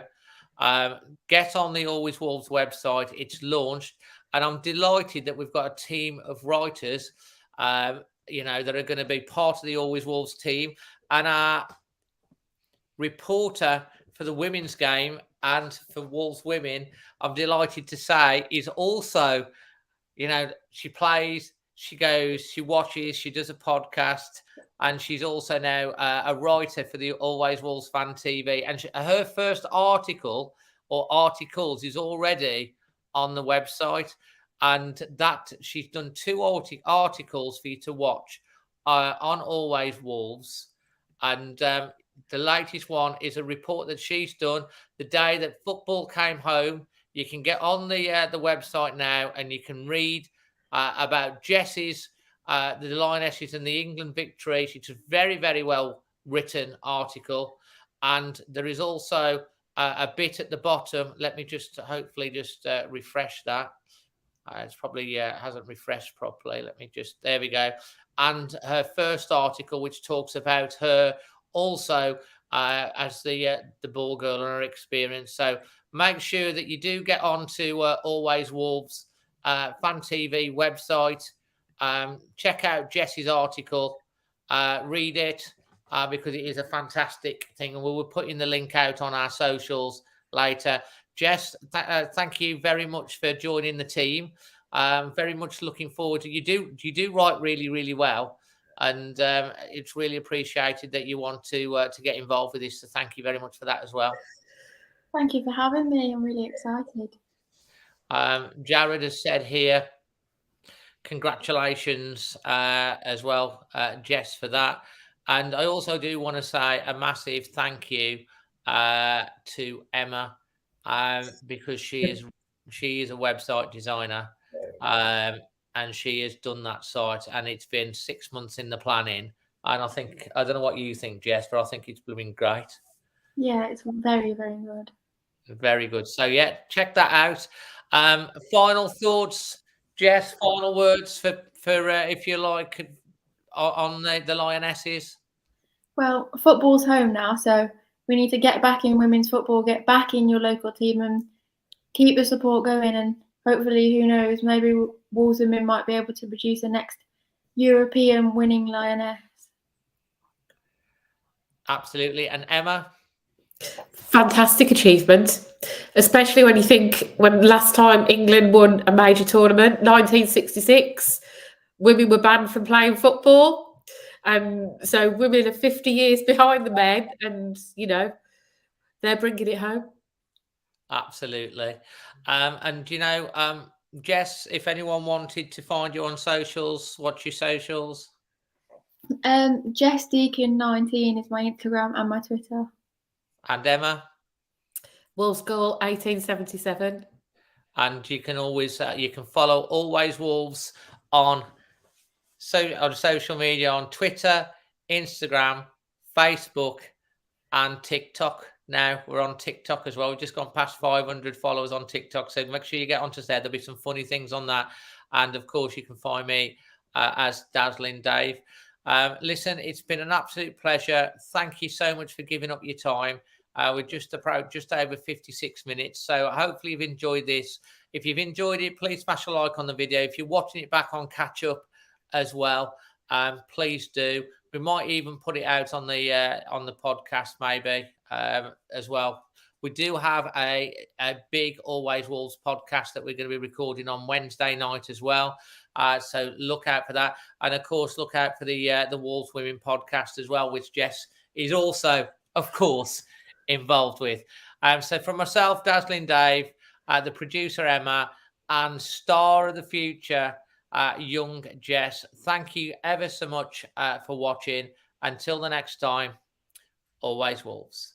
Get on the Always Wolves website. It's launched, and I'm delighted that we've got a team of writers, that are going to be part of the Always Wolves team, and our reporter for the women's game and for Wolves women, I'm delighted to say, is also, she plays, she goes, she watches, she does a podcast, and she's also now a writer for the Always Wolves Fan TV. And her first article or articles is already on the website, and that she's done 2 articles for you to watch on Always Wolves. And the latest one is a report that she's done the day that football came home. You can get on the website now and you can read about Jess's, the Lionesses and the England victory. It's a very, very well written article. And there is also a bit at the bottom. Let me hopefully refresh that. It's probably hasn't refreshed properly. There we go. And her first article, which talks about her also as the ball girl and her experience. So make sure that you do get onto Always Wolves Fan TV website. Check out Jess's article. Read it because it is a fantastic thing. And we will put in the link out on our socials later. Jess, thank you very much for joining the team. Very much looking forward to you do write really, really well. And it's really appreciated that you want to get involved with this. So thank you very much for that as well. Thank you for having me. I'm really excited. Jared has said here, congratulations as well, Jess, for that. And I also do want to say a massive thank you to Emma because she is a website designer. And she has done that site, and it's been 6 months in the planning. And I don't know what you think, Jess, but I think it's been great. Yeah, it's very, very good. Very good. So yeah, check that out. Final thoughts, Jess. Final words for if you like on the Lionesses. Well, football's home now, so we need to get back in women's football, get back in your local team, and keep the support going. And hopefully, who knows, maybe Wolves women might be able to produce the next European winning Lioness. Absolutely. And Emma? Fantastic achievement, especially when you think when last time England won a major tournament, 1966, women were banned from playing football. So women are 50 years behind the men, and, you know, they're bringing it home. Absolutely. And, you know, Jess, if anyone wanted to find you on socials, what's your socials? Jess Deacon 19 is my Instagram and my Twitter. And Emma? Wolves Goal 1877. And you can always you can follow Always Wolves on social media, on Twitter, Instagram, Facebook, and TikTok. Now we're on TikTok as well. We've just gone past 500 followers on TikTok, so make sure you get onto there. There'll be some funny things on that, and of course you can find me as Dazzling Dave. Listen, it's been an absolute pleasure. Thank you so much for giving up your time. We're just over 56 minutes, so hopefully you've enjoyed this. If you've enjoyed it, please smash a like on the video. If you're watching it back on catch up as well, please do. We might even put it out on the podcast maybe as well. We do have a big Always Wolves podcast that we're going to be recording on Wednesday night as well. So look out for that. And of course, look out for the Wolves Women podcast as well, which Jess is also, of course, involved with. So from myself, Dazzling Dave, the producer Emma, and star of the future, young Jess, thank you ever so much for watching. Until the next time, Always Wolves.